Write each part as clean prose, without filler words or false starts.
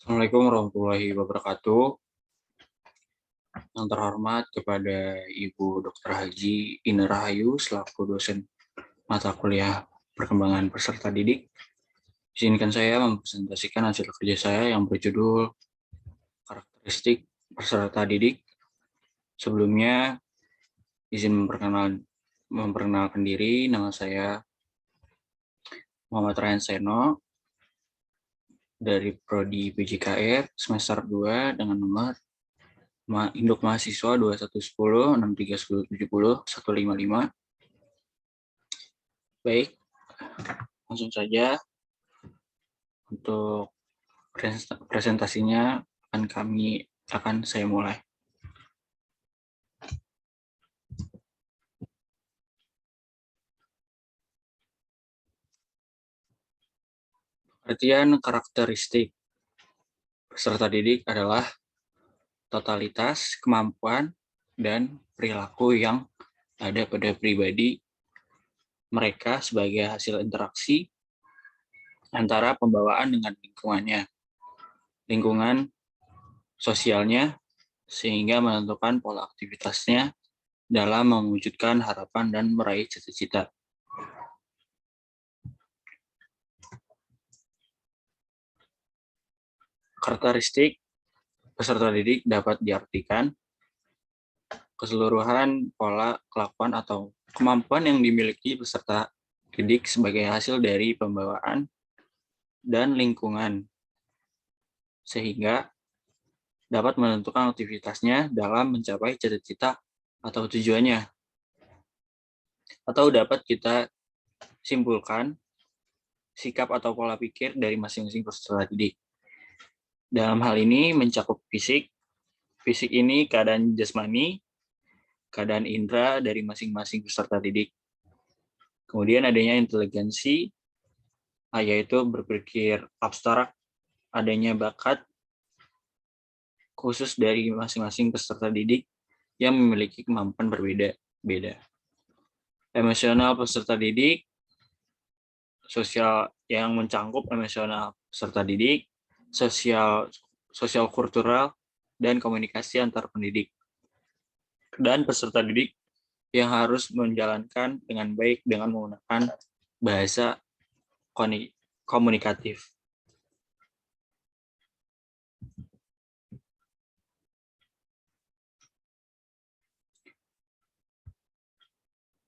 Assalamualaikum warahmatullahi wabarakatuh. Yang terhormat kepada Ibu Dr. Haji Ine Rahayu selaku dosen mata kuliah perkembangan peserta didik. Izinkan saya mempresentasikan hasil kerja saya yang berjudul karakteristik peserta didik. Sebelumnya izin memperkenalkan diri. Nama saya Muhammad Ryan Seno dari Prodi PJKR semester 2 dengan nomor Induk mahasiswa 211063107155. Baik, langsung saja untuk presentasinya akan saya mulai. Artian karakteristik peserta didik adalah totalitas kemampuan dan perilaku yang ada pada pribadi mereka sebagai hasil interaksi antara pembawaan dengan lingkungannya, lingkungan sosialnya, sehingga menentukan pola aktivitasnya dalam mewujudkan harapan dan meraih cita-cita. Karakteristik peserta didik dapat diartikan keseluruhan pola kelakuan atau kemampuan yang dimiliki peserta didik sebagai hasil dari pembawaan dan lingkungan, sehingga dapat menentukan aktivitasnya dalam mencapai cita-cita atau tujuannya. Atau dapat kita simpulkan sikap atau pola pikir dari masing-masing peserta didik. Dalam hal ini mencakup fisik. Fisik ini keadaan jasmani, keadaan indera dari masing-masing peserta didik. Kemudian adanya inteligensi, yaitu berpikir abstrak, adanya bakat khusus dari masing-masing peserta didik yang memiliki kemampuan berbeda-beda. Emosional peserta didik, sosial yang mencangkup emosional peserta didik, sosial kultural, dan komunikasi antar pendidik. Dan peserta didik yang harus menjalankan dengan baik dengan menggunakan bahasa komunikatif.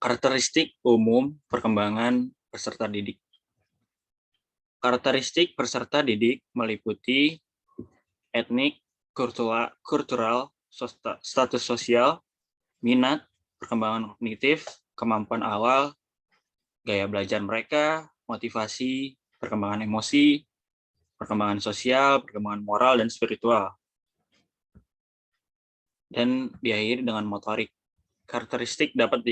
Karakteristik umum perkembangan peserta didik. Karakteristik peserta didik meliputi etnik, kultural, status sosial, minat, perkembangan kognitif, kemampuan awal, gaya belajar mereka, motivasi, perkembangan emosi, perkembangan sosial, perkembangan moral, dan spiritual. Dan diakhiri dengan motorik. Karakteristik dapat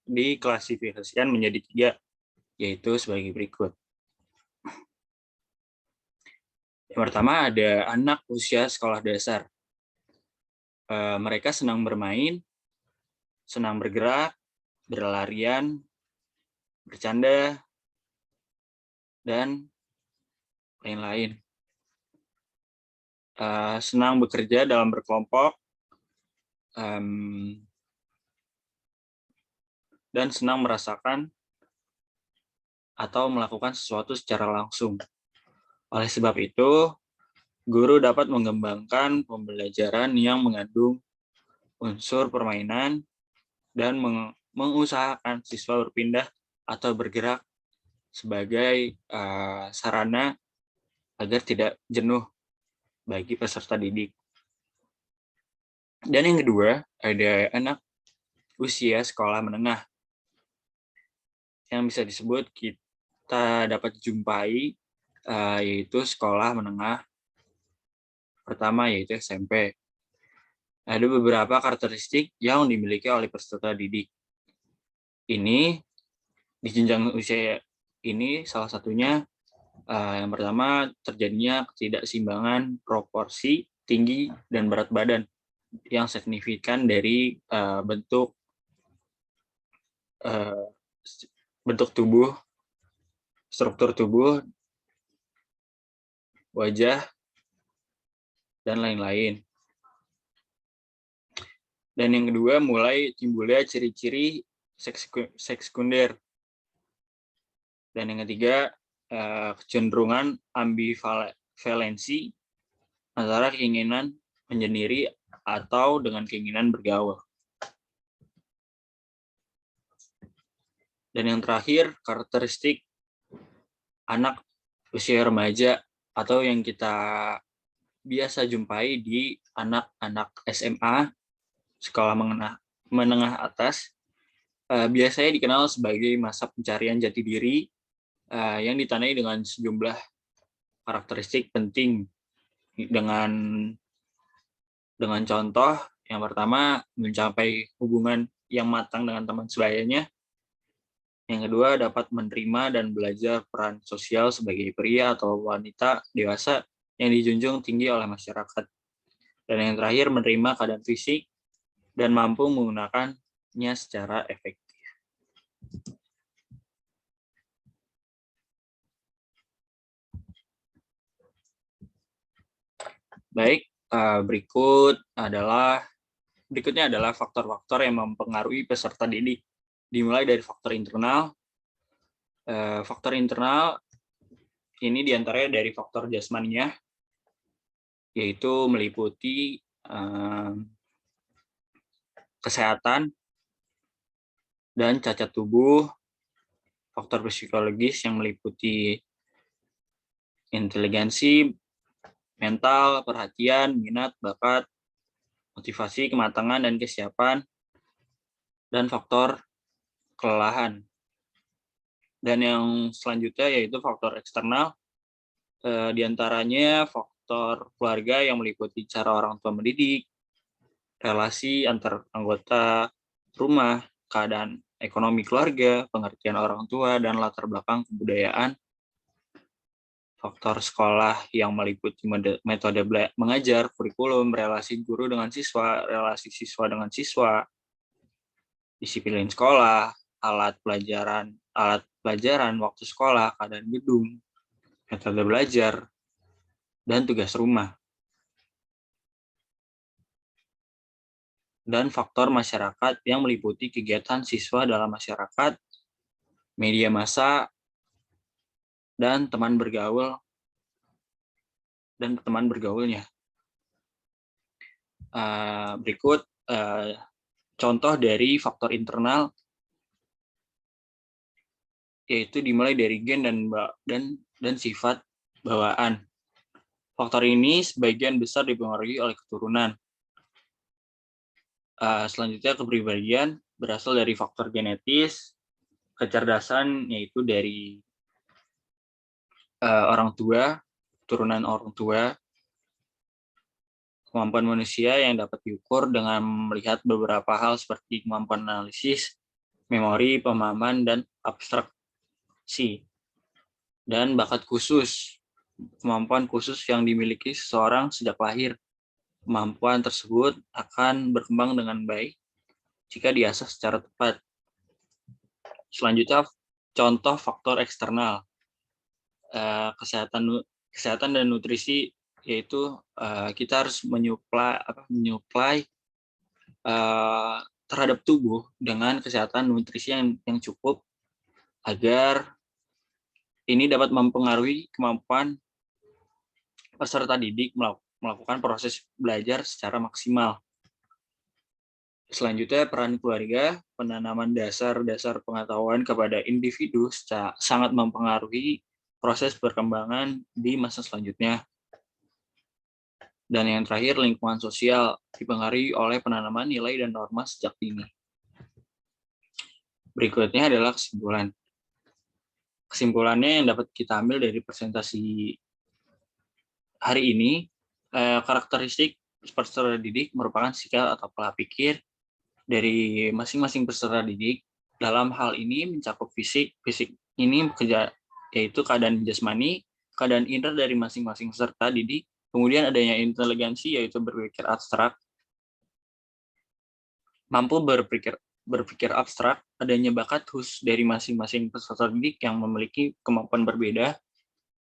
diklasifikasikan menjadi 3, yaitu sebagai berikut. Yang pertama ada anak usia sekolah dasar. Mereka senang bermain, senang bergerak, berlarian, bercanda, dan lain-lain. Senang bekerja dalam berkelompok, dan senang merasakan atau melakukan sesuatu secara langsung. Oleh sebab itu, guru dapat mengembangkan pembelajaran yang mengandung unsur permainan dan mengusahakan siswa berpindah atau bergerak sebagai sarana agar tidak jenuh bagi peserta didik. Dan yang kedua, ada anak usia sekolah menengah yang bisa disebut kita dapat jumpai, yaitu sekolah menengah pertama, yaitu SMP. Ada beberapa karakteristik yang dimiliki oleh peserta didik. Ini di jenjang usia ini salah satunya yang pertama terjadinya ketidakseimbangan proporsi tinggi dan berat badan yang signifikan dari bentuk tubuh, struktur tubuh, wajah, dan lain-lain. Dan yang kedua, mulai timbulnya ciri-ciri seks sekunder. Dan yang ketiga, kecenderungan ambivalensi antara keinginan menyendiri atau dengan keinginan bergaul. Dan yang terakhir, karakteristik anak usia remaja atau yang kita biasa jumpai di anak-anak SMA, sekolah menengah atas, biasanya dikenal sebagai masa pencarian jati diri yang ditandai dengan sejumlah karakteristik penting dengan contoh yang pertama mencapai hubungan yang matang dengan teman sebayanya, yang kedua dapat menerima dan belajar peran sosial sebagai pria atau wanita dewasa yang dijunjung tinggi oleh masyarakat, dan yang terakhir menerima keadaan fisik dan mampu menggunakannya secara efektif. Baik, berikutnya adalah faktor-faktor yang mempengaruhi peserta didik. Dimulai dari faktor internal. Faktor internal ini diantaranya dari faktor jasmaninya, yaitu meliputi kesehatan dan cacat tubuh. Faktor psikologis yang meliputi inteligensi, mental, perhatian, minat, bakat, motivasi, kematangan, dan kesiapan, dan faktor kelelahan. Dan yang selanjutnya yaitu faktor eksternal, diantaranya faktor keluarga yang meliputi cara orang tua mendidik, relasi antar anggota rumah, keadaan ekonomi keluarga, pengertian orang tua, dan latar belakang kebudayaan. Faktor sekolah yang meliputi metode mengajar, kurikulum, relasi guru dengan siswa, relasi siswa dengan siswa, disiplin sekolah, alat pelajaran, waktu sekolah, keadaan gedung, metode belajar, dan tugas rumah. Dan faktor masyarakat yang meliputi kegiatan siswa dalam masyarakat, media massa, dan teman bergaulnya. Berikut contoh dari faktor internal, yaitu dimulai dari gen dan sifat bawaan. Faktor ini sebagian besar dipengaruhi oleh keturunan. Selanjutnya kepribadian berasal dari faktor genetis, kecerdasan yaitu dari orang tua, turunan orang tua, kemampuan manusia yang dapat diukur dengan melihat beberapa hal seperti kemampuan analisis, memori, pemahaman, dan abstraksi, dan bakat khusus, kemampuan khusus yang dimiliki seseorang sejak lahir. Kemampuan tersebut akan berkembang dengan baik jika diasah secara tepat. Selanjutnya, contoh faktor eksternal. Kesehatan dan nutrisi, yaitu kita harus menyuplai terhadap tubuh dengan kesehatan nutrisi yang cukup agar ini dapat mempengaruhi kemampuan peserta didik melakukan proses belajar secara maksimal. Selanjutnya, peran keluarga, penanaman dasar-dasar pengetahuan kepada individu sangat mempengaruhi proses perkembangan di masa selanjutnya. Dan yang terakhir, lingkungan sosial dipengaruhi oleh penanaman nilai dan norma sejak dini. Berikutnya adalah kesimpulan. Kesimpulannya yang dapat kita ambil dari presentasi hari ini, karakteristik peserta didik merupakan sikap atau pola pikir dari masing-masing peserta didik. Dalam hal ini mencakup fisik ini yaitu keadaan jasmani, keadaan indera dari masing-masing peserta didik, kemudian adanya inteligensi yaitu berpikir abstrak, mampu berpikir abstrak, adanya bakat khusus dari masing-masing peserta didik yang memiliki kemampuan berbeda,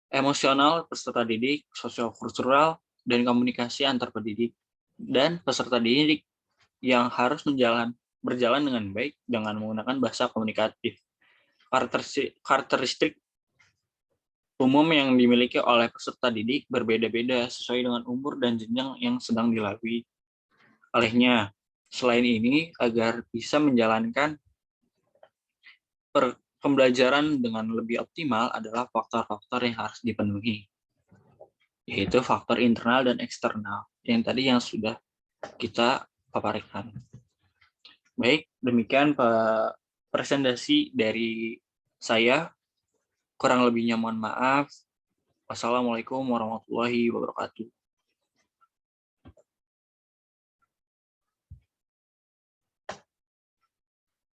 emosional peserta didik, sosiokultural, dan komunikasi antar pendidik dan peserta didik yang harus berjalan dengan baik dengan menggunakan bahasa komunikatif. Karakteristik umum yang dimiliki oleh peserta didik berbeda-beda sesuai dengan umur dan jenjang yang sedang dilalui olehnya. Selain ini, agar bisa menjalankan pembelajaran dengan lebih optimal adalah faktor-faktor yang harus dipenuhi, yaitu faktor internal dan eksternal, yang tadi yang sudah kita paparkan. Baik, demikian presentasi dari saya. Kurang lebihnya mohon maaf. Wassalamualaikum warahmatullahi wabarakatuh.